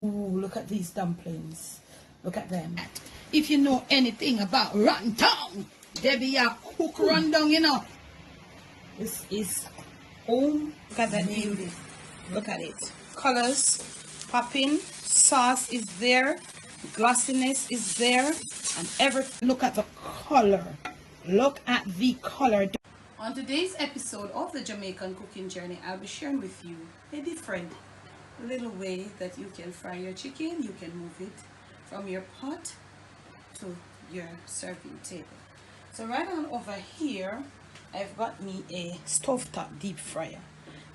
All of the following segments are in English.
Ooh, look at these dumplings. Look at them. If you know anything about rundown, there be a cook rundown, you know. This is home. Look at that beauty. Look at it. Colors popping. Sauce is there. Glossiness is there. And look at the color. Look at the color. On today's episode of the Jamaican cooking journey, I'll be sharing with you a different little way that you can fry your chicken. You can move it from your pot to your serving table. So right on over here, I've got me a stovetop deep fryer.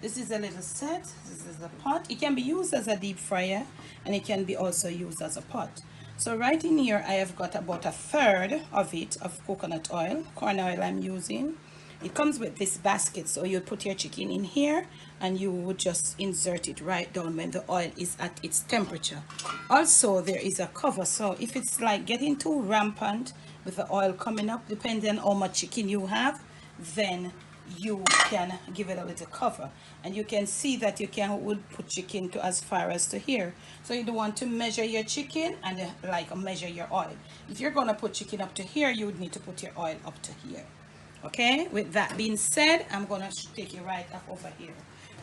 This is a little set. This is a pot. It can be used as a deep fryer and it can be also used as a pot. So right in here, I have got about a third of it of coconut oil, corn oil I'm using. It comes with this basket, so you put your chicken in here and you would just insert it right down when the oil is at its temperature. Also, there is a cover, so if it's like getting too rampant with the oil coming up, depending on how much chicken you have, then you can give it a little cover. And you can see that you would put chicken to as far as to here. So you don't want to measure your chicken and measure your oil. If you're going to put chicken up to here, you would need to put your oil up to here. Okay, with that being said, I'm gonna take you right up over here.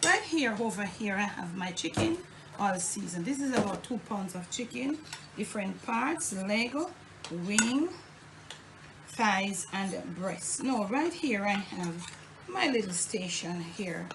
Right here, over here, I have my chicken all seasoned. This is about 2 pounds of chicken, different parts, leg, wing, thighs, and breasts. No, right here I have my little station here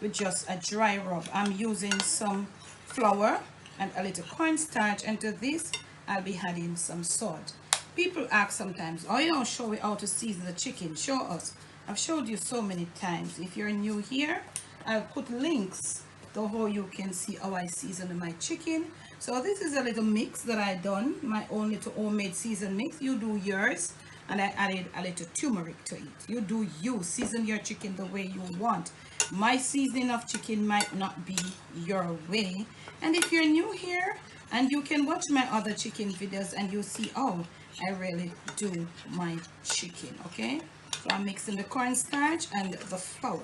with just a dry rub. I'm using some flour and a little cornstarch, and to this I'll be adding some salt. People ask sometimes, oh, you don't show me how to season the chicken. Show us. I've showed you so many times. If you're new here, I'll put links to how you can see how I season my chicken. So this is a little mix that I done, my own little homemade season mix. You do yours, and I added a little turmeric to it. You do you. Season your chicken the way you want. My seasoning of chicken might not be your way. And if you're new here, and you can watch my other chicken videos and you see, oh, I really do my chicken. Okay, so I'm mixing the cornstarch and the flour.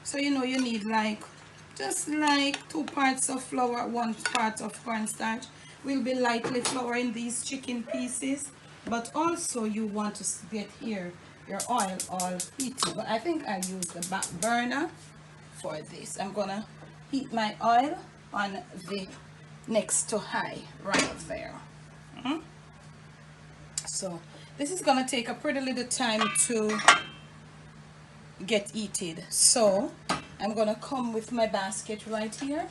So you know you need just 2 parts of flour, 1 part of cornstarch. We'll be lightly flouring these chicken pieces, but also you want to get here your oil all heated. But I think I'll use the back burner for this. I'm gonna heat my oil on the next to high right there. So this is gonna take a pretty little time to get heated. So I'm gonna come with my basket right here,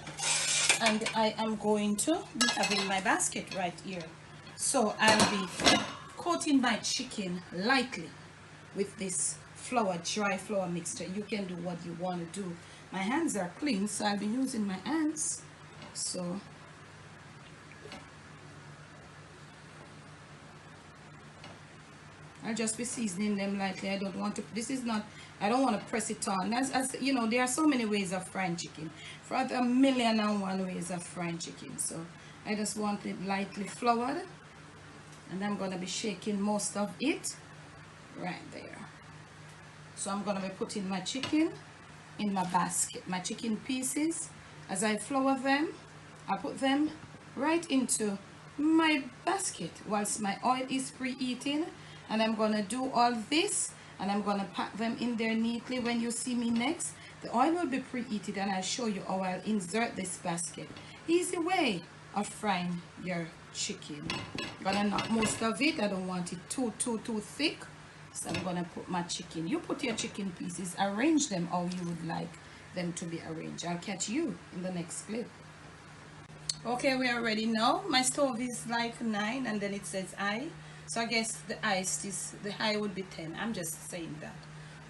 and I am going to be having my basket right here. So I'll be coating my chicken lightly with this dry flour mixture. You can do what you want to do. My hands are clean, so I'll be using my hands. So I'll just be seasoning them lightly. I don't want to press it on. As you know, there are so many ways of frying chicken. For a 1,000,001 ways of frying chicken. So I just want it lightly floured. And I'm going to be shaking most of it right there. So I'm going to be putting my chicken in my basket. My chicken pieces. As I flour them, I put them right into my basket whilst my oil is preheating. And I'm going to do all this, and I'm going to pack them in there neatly. When you see me next, the oil will be preheated, and I'll show you how I'll insert this basket. Easy way of frying your chicken. I'm going to knock most of it. I don't want it too thick. So I'm going to put my chicken. You put your chicken pieces, arrange them how you would like them to be arranged. I'll catch you in the next clip. Okay, we are ready now. My stove is 9, and then it says I. So I guess the high would be 10. I'm just saying that.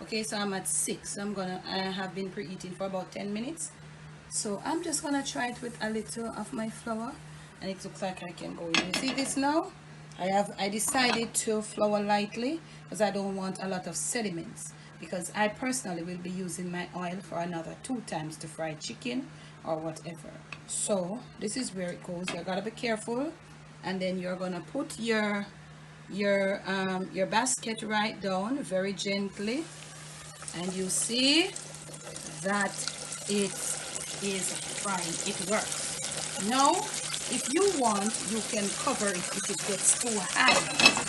Okay, so I'm at 6. I have been preheating for about 10 minutes. So I'm just gonna try it with a little of my flour, and it looks like I can go in. You see this now? I decided to flour lightly because I don't want a lot of sediments, because I personally will be using my oil for another 2 times to fry chicken or whatever. So this is where it goes. You gotta be careful, and then you're gonna put your basket right down very gently, and you see that it is frying. It works. Now if you want, you can cover it if it gets too high.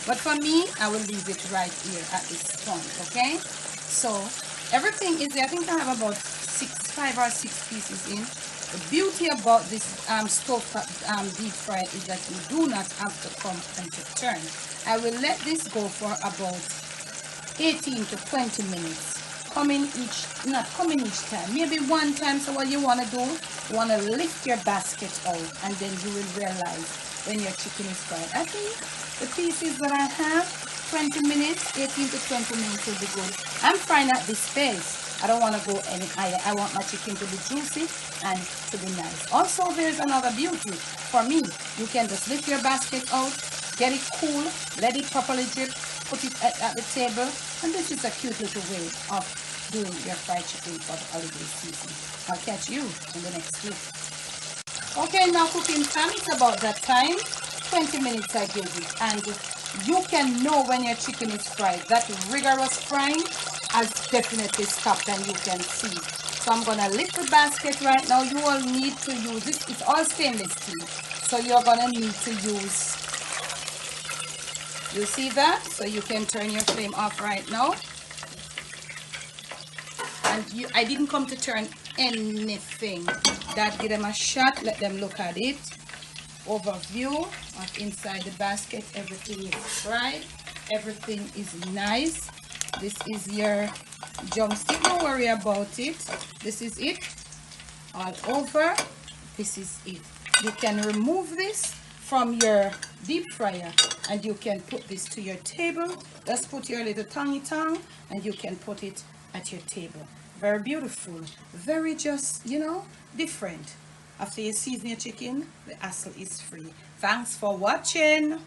But for me, I will leave it right here at this point, okay? So everything is there. I think I have about 5 or 6 pieces in. The beauty about this stove deep fry is that you do not have to come and to turn. I will let this go for about 18 to 20 minutes. Not coming each time, maybe one time. So what you want to do, you want to lift your basket out, and then you will realize when your chicken is fried. I think the pieces that I have, 20 minutes, 18 to 20 minutes will be good. I'm frying at this pace. I don't want to go any higher. I want my chicken to be juicy and to be nice. Also, there's another beauty for me. You can just lift your basket out, get it cool, let it properly drip, put it at the table, and this is a cute little way of doing your fried chicken for the holiday season. I'll catch you in the next clip. Okay, now cooking time, it's about that time. 20 minutes I give it, and you can know when your chicken is fried. That rigorous frying has definitely stopped, and you can see. So I'm gonna lift the basket right now. You will need to use this. It's all stainless steel, so you're gonna need to use. You see that? So you can turn your flame off right now. And I didn't come to turn anything. That give them a shot. Let them look at it. Overview of inside the basket. Everything is fried. Everything is nice. This is your drumstick. Don't worry about it. This is it. All over. This is it. You can remove this from your deep fryer, and you can put this to your table. Just put your little tongue and you can put it at your table. Very beautiful, very just, you know, different. After you season your chicken, the hassle is free. Thanks for watching.